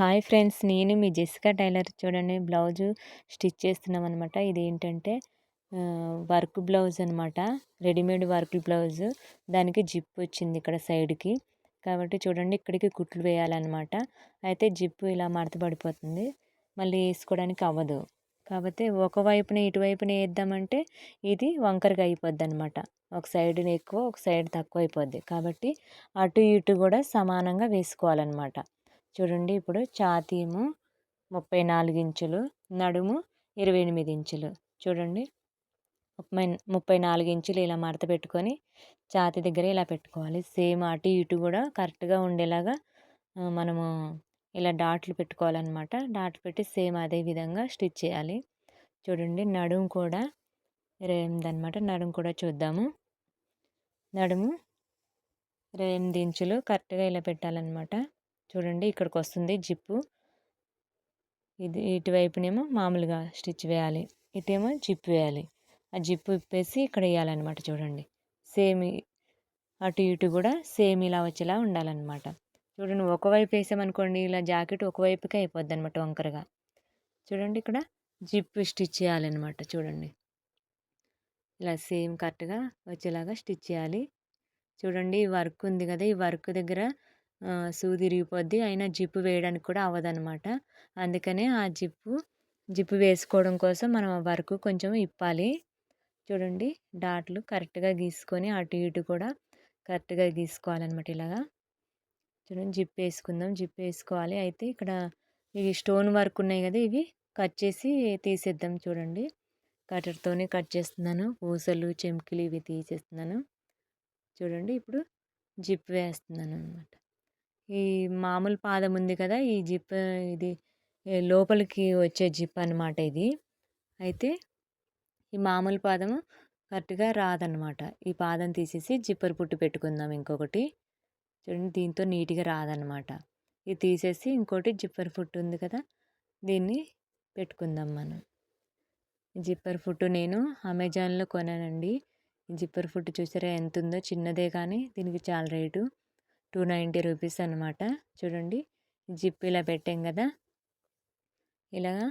Hi friends, నేను మీ Jessica tailor. చూడండి, blouse stitch చేస్తున్నాం అనమాట. ఇదేంటంటే వర్క్ బ్లౌజ్ అనమాట. Readymade work blouse. దానికి జిప్ వచ్చింది ఇక్కడ సైడ్కి. కాబట్టి చూడండి, ఇక్కడికి కుట్లు వేయాలన్నమాట. అయితే జిప్పు ఇలా మడత పడిపోతుంది, మళ్ళీ వేసుకోవడానికి అవ్వదు. కాకపోతే ఒకవైపున ఇటువైపున వేద్దామంటే ఇది వంకరగా అయిపోద్ది అనమాట. ఒక సైడ్ ఎక్కువ, ఒక సైడ్ తక్కువ అయిపోద్ది. కాబట్టి అటు ఇటు కూడా సమానంగా వేసుకోవాలన్నమాట. చూడండి, ఇప్పుడు ఛాతీ ఏమో 34 ఇంచులు, నడుము 28 ఇంచులు. చూడండి, 34 ఇంచులు ఇలా మడత పెట్టుకొని ఛాతీ దగ్గర ఇలా పెట్టుకోవాలి. సేమ్ అటు ఇటు కూడా కరెక్ట్గా ఉండేలాగా మనము ఇలా డాట్లు పెట్టుకోవాలన్నమాట. డాట్లు పెట్టి సేమ్ అదే విధంగా స్టిచ్ చేయాలి. చూడండి, నడుము కూడా 28 అనమాట. నడుము కూడా చూద్దాము. నడుము 28 ఇంచులు కరెక్ట్గా ఇలా పెట్టాలన్నమాట. చూడండి, ఇక్కడికి వస్తుంది జిప్పు. ఇది ఇటువైపునేమో మామూలుగా స్టిచ్ వేయాలి, ఇటేమో జిప్ వేయాలి. ఆ జిప్పు విప్పేసి ఇక్కడ వేయాలన్నమాట. చూడండి, సేమ్ అటు ఇటు కూడా సేమ్ ఇలా వచ్చేలా ఉండాలన్నమాట. చూడండి, ఒకవైపు వేసామనుకోండి ఇలా జాకెట్ ఒకవైపుకే అయిపోద్ది అనమాట వంకరగా. చూడండి, ఇక్కడ జిప్ స్టిచ్ చేయాలన్నమాట. చూడండి, ఇలా సేమ్ కరెక్ట్గా వచ్చేలాగా స్టిచ్ చేయాలి. చూడండి, ఈ వర్క్ ఉంది కదా, ఈ వర్క్ దగ్గర సూది ఇరిగిపోద్ది, అయినా జిప్పు వేయడానికి కూడా అవ్వదనమాట. అందుకనే ఆ జిప్పు వేసుకోవడం కోసం మనం ఆ వర్క్ కొంచెం ఇప్పాలి. చూడండి, డాట్లు కరెక్ట్గా గీసుకొని అటు ఇటు కూడా కరెక్ట్గా గీసుకోవాలన్నమాట. ఇలాగా చూడండి, జిప్ వేసుకుందాం. జిప్ వేసుకోవాలి. అయితే ఇక్కడ ఇవి స్టోన్ వర్క్ ఉన్నాయి కదా, ఇవి కట్ చేసి తీసేద్దాం. చూడండి, కట్టర్తోనే కట్ చేస్తున్నాను. పూసలు, చెంకిలు ఇవి తీసేస్తున్నాను. చూడండి, ఇప్పుడు జిప్ వేస్తున్నాను అనమాట. ఈ మామూలు పాదం ఉంది కదా, ఈ జిప్ ఇది లోపలికి వచ్చే జిప్ అనమాట ఇది. అయితే ఈ మామూలు పాదము కరెక్ట్గా రాదనమాట. ఈ పాదం తీసేసి జిప్పర్ పుట్టు పెట్టుకుందాం ఇంకొకటి. చూడండి, దీంతో నీట్గా రాదనమాట. ఇది తీసేసి ఇంకోటి జిప్పర్ ఫుట్ ఉంది కదా, దీన్ని పెట్టుకుందాం మనం. జిప్పర్ ఫుట్ నేను అమెజాన్లో కొనానండి. జిప్పర్ ఫుట్ చూసారా ఎంత ఉందో, చిన్నదే కానీ దీనికి చాలా రేటు, 290 రూపీస్ అనమాట. చూడండి, జిప్ ఇలా పెట్టాం కదా, ఇలాగా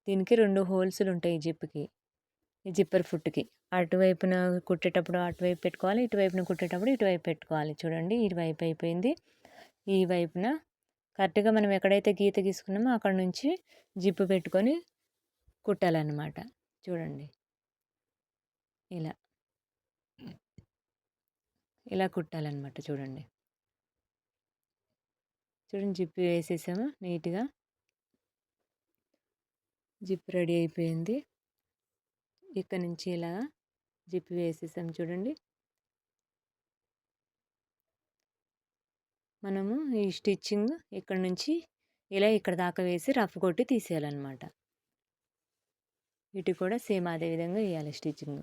దీనికి 2 హోల్స్లు ఉంటాయి ఈ జిప్కి, ఈ జిప్పర్ ఫుట్కి. అటువైపున కుట్టేటప్పుడు అటువైపు పెట్టుకోవాలి, ఇటువైపున కుట్టేటప్పుడు ఇటువైపు పెట్టుకోవాలి. చూడండి, ఇటువైపు అయిపోయింది. ఈ వైపున కరెక్ట్గా మనం ఎక్కడైతే గీత గీసుకున్నామో అక్కడ నుంచి జిప్పు పెట్టుకొని కుట్టాలన్నమాట. చూడండి, ఇలా ఇలా కుట్టాలన్నమాట. చూడండి, జిప్పు వేసేసాము నీట్గా. జిప్ రెడీ అయిపోయింది. ఇక్కడ నుంచి ఇలా జిప్ వేసేసాం. చూడండి, మనము ఈ స్టిచ్చింగ్ ఇక్కడ నుంచి ఇలా ఇక్కడ దాకా వేసి రఫ్ కొట్టి తీసేయాలన్నమాట. ఇటు కూడా సేమ్ అదే విధంగా వేయాలి స్టిచ్చింగ్.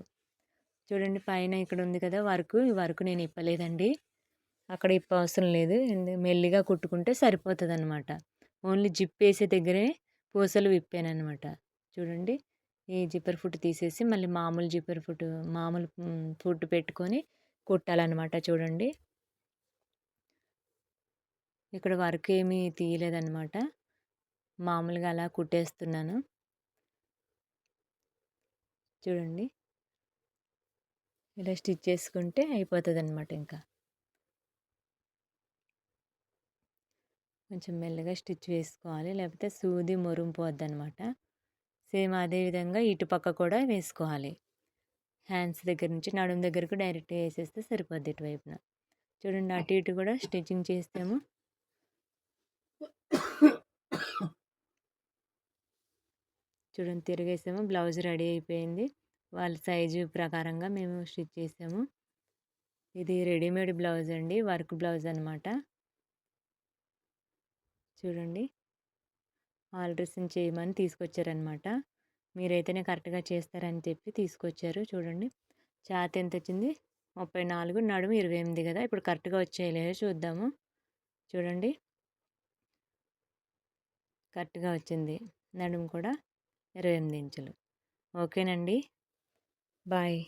చూడండి, పైన ఇక్కడ ఉంది కదా వర్క్, ఈ వర్క్ నేను ఇప్పలేదండి. అక్కడ ఇప్ప అవసరం లేదు, మెల్లిగా కుట్టుకుంటే సరిపోతుంది అనమాట. ఓన్లీ జిప్ వేసే దగ్గరే పూసలు విప్పాను అనమాట. చూడండి, ఈ జిప్పర్ ఫుట్ తీసేసి మళ్ళీ మామూలు ఫుట్ పెట్టుకొని కుట్టాలన్నమాట. చూడండి, ఇక్కడ వర్క్ ఏమీ తీయలేదన్నమాట, మామూలుగా అలా కుట్టేస్తున్నాను. చూడండి, ఇలా స్టిచ్ చేసుకుంటే అయిపోతుంది అనమాట. ఇంకా కొంచెం మెల్లగా స్టిచ్ వేసుకోవాలి, లేకపోతే సూది మొరింపోద్ది అనమాట. సేమ్ అదే విధంగా ఇటుపక్క కూడా వేసుకోవాలి. హ్యాండ్స్ దగ్గర నుంచి నడుము దగ్గరకు డైరెక్ట్గా వేసేస్తే సరిపోద్ది ఇటువైపున. చూడండి, అటు ఇటు కూడా స్టిచ్చింగ్ చేస్తాము. చూడండి, తిరిగేసాము. బ్లౌజ్ రెడీ అయిపోయింది. వాళ్ళ సైజు ప్రకారంగా మేము స్టిచ్ చేసాము. ఇది రెడీమేడ్ బ్లౌజ్ అండి, వర్క్ బ్లౌజ్ అనమాట. చూడండి, ఆల్ట్రేషన్ చేయమని తీసుకొచ్చారనమాట. మీరైతేనే కరెక్ట్గా చేస్తారని చెప్పి తీసుకొచ్చారు. చూడండి, ఛాతీ ఎంత వచ్చింది, 34, నడుము 28 కదా. ఇప్పుడు కరెక్ట్గా వచ్చేయలేదో చూద్దాము. చూడండి, కరెక్ట్గా వచ్చింది. నడుము కూడా 28 ఇంచులు. ఓకేనండి, బాయ్.